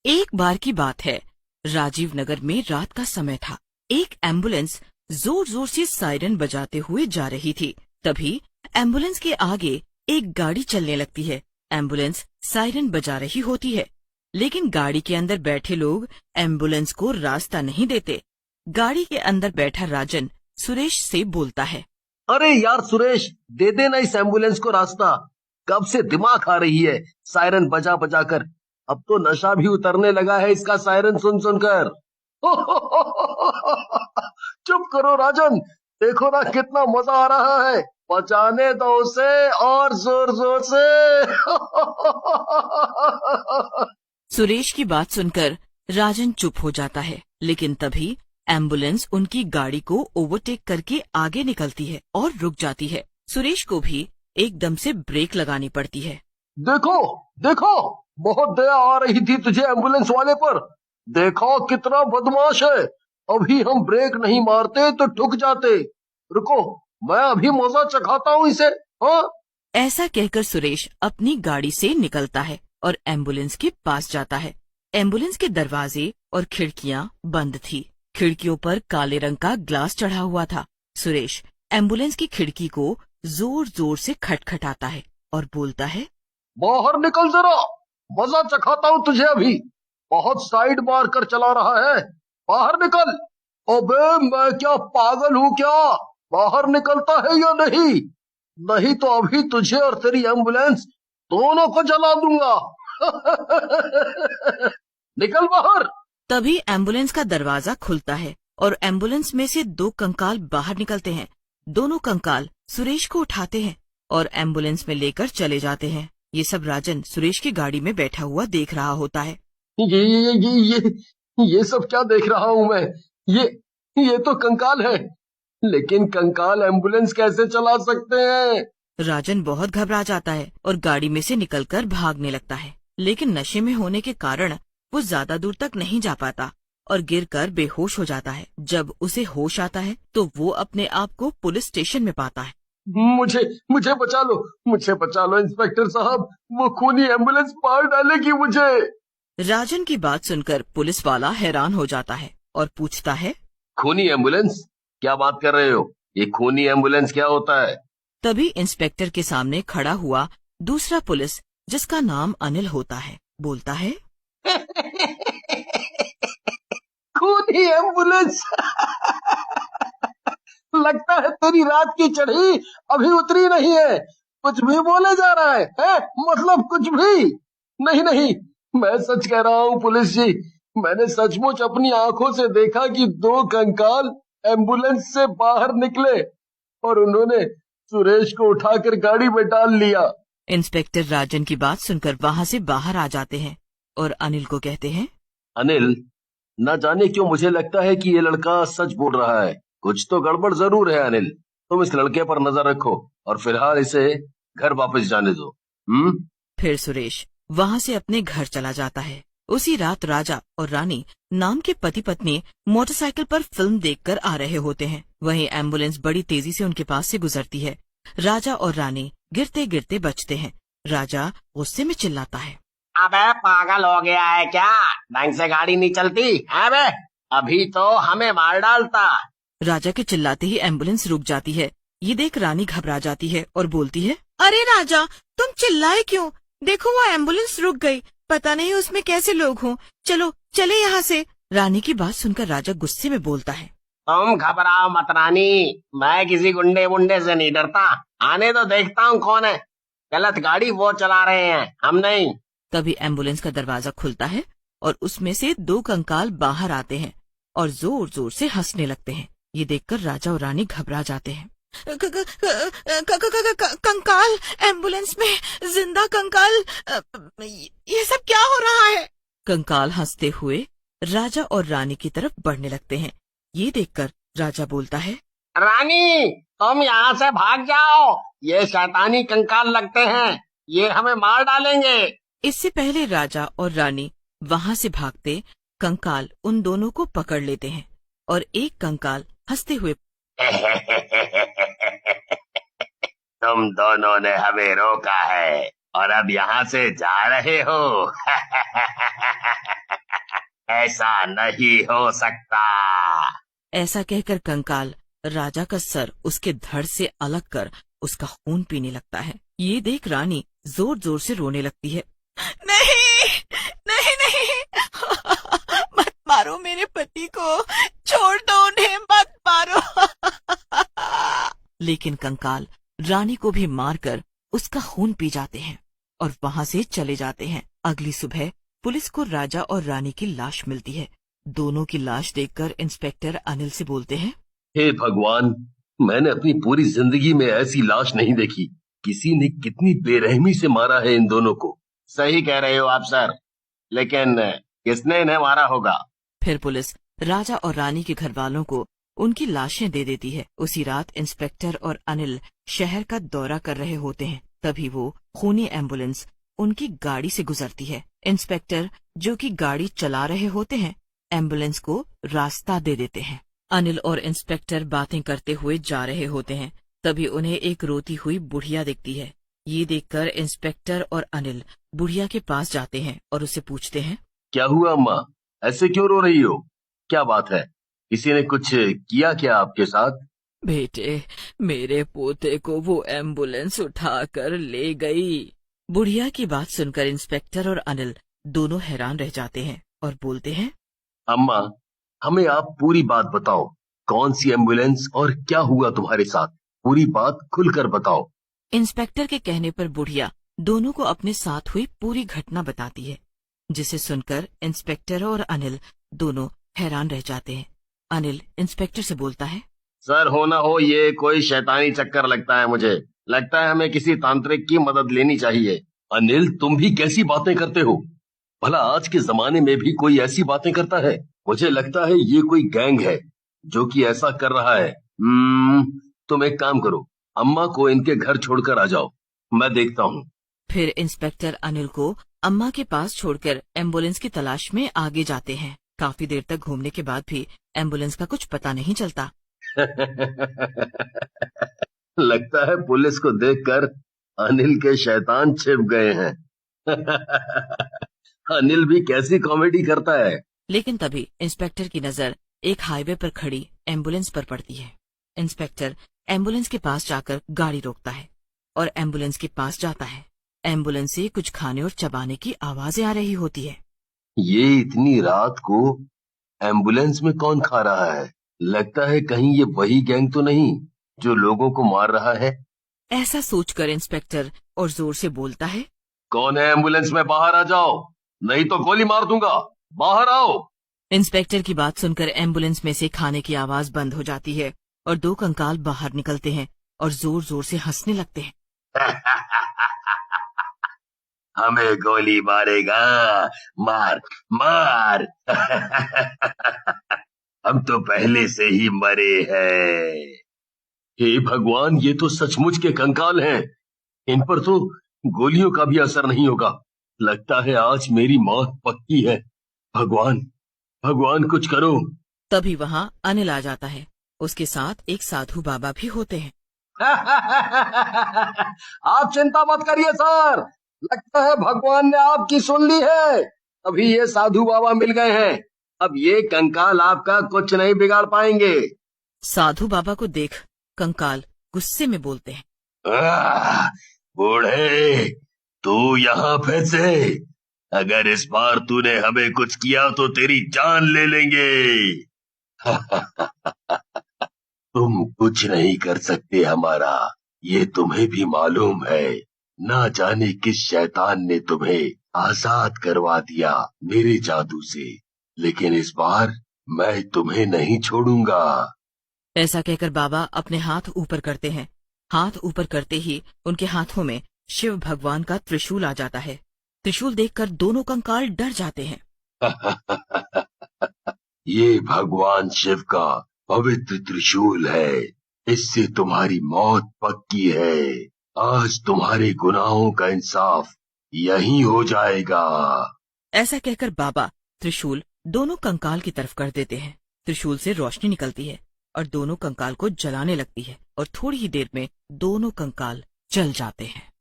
एक बार की बात है, राजीव नगर में रात का समय था। एक एम्बुलेंस जोर जोर से सायरन बजाते हुए जा रही थी। तभी एम्बुलेंस के आगे एक गाड़ी चलने लगती है। एम्बुलेंस सायरन बजा रही होती है, लेकिन गाड़ी के अंदर बैठे लोग एम्बुलेंस को रास्ता नहीं देते। गाड़ी के अंदर बैठा राजन सुरेश से बोलता है, अरे यार सुरेश, दे देना इस एम्बुलेंस को रास्ता। कब से दिमाग खा रही है सायरन बजा बजा कर। अब तो नशा भी उतरने लगा है इसका सायरन सुन सुनकर। चुप करो राजन, देखो ना कितना मजा आ रहा है। बजाने दो उसे और जोर जोर से। सुरेश की बात सुनकर राजन चुप हो जाता है, लेकिन तभी एम्बुलेंस उनकी गाड़ी को ओवरटेक करके आगे निकलती है और रुक जाती है। सुरेश को भी एकदम से ब्रेक लगानी पड़ती है। देखो देखो, बहुत दया आ रही थी तुझे एम्बुलेंस वाले पर। देखो कितना बदमाश है। अभी हम ब्रेक नहीं मारते तो ठुक जाते। रुको, मैं अभी मजा चखाता हूँ इसे। हाँ, ऐसा कहकर सुरेश अपनी गाड़ी से निकलता है और एम्बुलेंस के पास जाता है। एम्बुलेंस के दरवाजे और खिड़कियां बंद थी। खिड़कियों पर काले रंग का ग्लास चढ़ा हुआ था। सुरेश एम्बुलेंस की खिड़की को जोर जोर से खटखटाता है और बोलता है, बाहर निकल जरा, मजा चखाता हूँ तुझे अभी। बहुत साइड मार कर चला रहा है, बाहर निकल। अबे मैं क्या पागल हूँ क्या? बाहर निकलता है या नहीं? नहीं तो अभी तुझे और तेरी एम्बुलेंस दोनों को जला दूंगा। निकल बाहर। तभी एम्बुलेंस का दरवाजा खुलता है और एम्बुलेंस में से दो कंकाल बाहर निकलते हैं। दोनों कंकाल सुरेश को उठाते हैं और एम्बुलेंस में लेकर चले जाते हैं। ये सब राजन सुरेश की गाड़ी में बैठा हुआ देख रहा होता है। ये सब क्या देख रहा हूँ मैं? ये तो कंकाल है, लेकिन कंकाल एम्बुलेंस कैसे चला सकते हैं? राजन बहुत घबरा जाता है और गाड़ी में से निकलकर भागने लगता है, लेकिन नशे में होने के कारण वो ज्यादा दूर तक नहीं जा पाता और गिरकर बेहोश हो जाता है। जब उसे होश आता है तो वो अपने आप को पुलिस स्टेशन में पाता है। मुझे मुझे बचा लो, मुझे बचा लो इंस्पेक्टर साहब, वो खूनी एम्बुलेंस मार डालेगी मुझे। राजन की बात सुनकर पुलिस वाला हैरान हो जाता है और पूछता है, खूनी एम्बुलेंस? क्या बात कर रहे हो? ये खूनी एम्बुलेंस क्या होता है? तभी इंस्पेक्टर के सामने खड़ा हुआ दूसरा पुलिस, जिसका नाम अनिल होता है, बोलता है, खूनी एम्बुलेंस। लगता है तेरी रात की चढ़ी अभी उतरी नहीं है। कुछ भी बोले जा रहा है? मतलब कुछ भी नहीं। नहीं, मैं सच कह रहा हूँ पुलिस जी। मैंने सचमुच अपनी आंखों से देखा कि दो कंकाल एम्बुलेंस से बाहर निकले और उन्होंने सुरेश को उठाकर गाड़ी में डाल लिया। इंस्पेक्टर राजन की बात सुनकर वहाँ से बाहर आ जाते हैं और अनिल को कहते हैं, अनिल, न जाने क्यों मुझे लगता है कि ये लड़का सच बोल रहा है। कुछ तो गड़बड़ जरूर है अनिल। तुम इस लड़के पर नजर रखो और फिलहाल इसे घर वापस जाने दो। फिर सुरेश वहाँ से अपने घर चला जाता है। उसी रात राजा और रानी नाम के पति पत्नी मोटरसाइकिल पर फिल्म देखकर आ रहे होते हैं। वहीं एम्बुलेंस बड़ी तेजी से उनके पास से गुजरती है। राजा और रानी गिरते गिरते बचते हैं। राजा गुस्से में चिल्लाता है, अबे पागल हो गया है क्या? ढंग से गाड़ी नहीं चलती है बे? अभी तो हमें मार डालता। राजा के चिल्लाते ही एम्बुलेंस रुक जाती है। ये देख रानी घबरा जाती है और बोलती है, अरे राजा, तुम चिल्लाए क्यों? देखो वो एम्बुलेंस रुक गई, पता नहीं उसमें कैसे लोग हों। चलो चले यहाँ से। रानी की बात सुनकर राजा गुस्से में बोलता है, तुम घबराओ मत रानी, मैं किसी गुंडे वुंडे से नहीं डरता। आने तो देखता हूँ कौन है। गलत गाड़ी वो चला रहे हैं, हम नहीं। तभी एम्बुलेंस का दरवाजा खुलता है और उसमें से दो कंकाल बाहर आते हैं और जोर जोर से हंसने लगते हैं। ये देखकर राजा और रानी घबरा जाते हैं। कंकाल एम्बुलेंस में, जिंदा कंकाल, ये सब क्या हो रहा है? कंकाल हंसते हुए राजा और रानी की तरफ बढ़ने लगते हैं। ये देखकर राजा बोलता है, रानी, तुम यहाँ से भाग जाओ, ये शैतानी कंकाल लगते हैं, ये हमें मार डालेंगे। इससे पहले राजा और रानी वहाँ से भागते कंकाल उन दोनों को पकड़ लेते हैं और एक कंकाल हंसते हुए, तुम दोनों ने हमें रोका है और अब यहाँ से जा रहे हो। ऐसा नहीं हो सकता। ऐसा कहकर कंकाल राजा का सर उसके धड़ से अलग कर उसका खून पीने लगता है। ये देख रानी जोर जोर से रोने लगती है। नहीं, नहीं, नहीं, मत मारो मेरे पति को, छोड़ दो उन्हें, मत मारो। लेकिन कंकाल रानी को भी मारकर उसका खून पी जाते हैं और वहां से चले जाते हैं। अगली सुबह पुलिस को राजा और रानी की लाश मिलती है। दोनों की लाश देखकर इंस्पेक्टर अनिल से बोलते हैं, हे भगवान, मैंने अपनी पूरी जिंदगी में ऐसी लाश नहीं देखी। किसी ने कितनी बेरहमी से मारा है इन दोनों को। सही कह रहे हो आप सर, लेकिन किसने इन्हें मारा होगा? फिर पुलिस राजा और रानी के घर वालों को उनकी लाशें दे देती है। उसी रात इंस्पेक्टर और अनिल शहर का दौरा कर रहे होते हैं। तभी वो खूनी एम्बुलेंस उनकी गाड़ी से गुजरती है। इंस्पेक्टर, जो कि गाड़ी चला रहे होते हैं, एम्बुलेंस को रास्ता दे देते हैं। अनिल और इंस्पेक्टर बातें करते हुए जा रहे होते हैं। तभी उन्हें एक रोती हुई बुढ़िया दिखती है। ये देखकर इंस्पेक्टर और अनिल बुढ़िया के पास जाते हैं और उससे पूछते हैं, क्या हुआ अम्मा, ऐसे क्यों रो रही हो? क्या बात है? किसी ने कुछ किया क्या आपके साथ? बेटे, मेरे पोते को वो एम्बुलेंस उठाकर ले गई। बुढ़िया की बात सुनकर इंस्पेक्टर और अनिल दोनों हैरान रह जाते हैं और बोलते हैं, अम्मा, हमें आप पूरी बात बताओ। कौन सी एम्बुलेंस और क्या हुआ तुम्हारे साथ? पूरी बात खुलकर बताओ। इंस्पेक्टर के कहने पर बुढ़िया दोनों को अपने साथ हुई पूरी घटना बताती है, जिसे सुनकर इंस्पेक्टर और अनिल दोनों हैरान रह जाते हैं। अनिल इंस्पेक्टर से बोलता है, सर, हो ना हो ये कोई शैतानी चक्कर लगता है मुझे। लगता है हमें किसी तांत्रिक की मदद लेनी चाहिए। अनिल, तुम भी कैसी बातें करते हो? भला आज के जमाने में भी कोई ऐसी बातें करता है? मुझे लगता है ये कोई गैंग है जो कि ऐसा कर रहा है। तुम एक काम करो, अम्मा को इनके घर छोड़कर आ जाओ, मैं देखता हूँ। फिर इंस्पेक्टर अनिल को अम्मा के पास छोड़कर एम्बुलेंस की तलाश में आगे जाते हैं। काफी देर तक घूमने के बाद भी एम्बुलेंस का कुछ पता नहीं चलता। लगता है पुलिस को देखकर अनिल के शैतान छिप गए हैं। अनिल भी कैसी कॉमेडी करता है। लेकिन तभी इंस्पेक्टर की नजर एक हाईवे पर खड़ी एम्बुलेंस पर पड़ती है। इंस्पेक्टर एम्बुलेंस के पास जाकर गाड़ी रोकता है और एम्बुलेंस के पास जाता है। एम्बुलेंस से कुछ खाने और चबाने की आवाजें आ रही होती है। ये इतनी रात को एम्बुलेंस में कौन खा रहा है? लगता है कहीं ये वही गैंग तो नहीं जो लोगों को मार रहा है। ऐसा सोचकर इंस्पेक्टर और जोर से बोलता है, कौन है एम्बुलेंस में? बाहर आ जाओ, नहीं तो गोली मार दूंगा। बाहर आओ। इंस्पेक्टर की बात सुनकर एम्बुलेंस में से खाने की आवाज बंद हो जाती है और दो कंकाल बाहर निकलते हैं और जोर जोर से हंसने लगते हैं। हमें गोली मारेगा? मार मार। हम तो पहले से ही मरे हैं। हे भगवान, ये तो सचमुच के कंकाल हैं। इन पर तो गोलियों का भी असर नहीं होगा। लगता है आज मेरी मौत पक्की है। भगवान, भगवान कुछ करो। तभी वहाँ अनिल आ जाता है। उसके साथ एक साधु बाबा भी होते हैं। आप चिंता मत करिए सर, लगता है भगवान ने आपकी सुन ली है। अभी ये साधु बाबा मिल गए हैं। अब ये कंकाल आपका कुछ नहीं बिगाड़ पाएंगे। साधु बाबा को देख कंकाल गुस्से में बोलते हैं, बूढ़े, तू यहाँ फंसे। अगर इस बार तूने हमें कुछ किया तो तेरी जान ले लेंगे। तुम कुछ नहीं कर सकते हमारा, ये तुम्हें भी मालूम है। ना जाने किस शैतान ने तुम्हें आजाद करवा दिया मेरे जादू से, लेकिन इस बार मैं तुम्हें नहीं छोड़ूंगा। ऐसा कहकर बाबा अपने हाथ ऊपर करते हैं। हाथ ऊपर करते ही उनके हाथों में शिव भगवान का त्रिशूल आ जाता है। त्रिशूल देखकर दोनों कंकाल डर जाते हैं। ये भगवान शिव का पवित्र त्रिशूल है, इससे तुम्हारी मौत पक्की है। आज तुम्हारे गुनाहों का इंसाफ यहीं हो जाएगा। ऐसा कहकर बाबा त्रिशूल दोनों कंकाल की तरफ कर देते हैं। त्रिशूल से रोशनी निकलती है और दोनों कंकाल को जलाने लगती है और थोड़ी ही देर में दोनों कंकाल जल जाते हैं।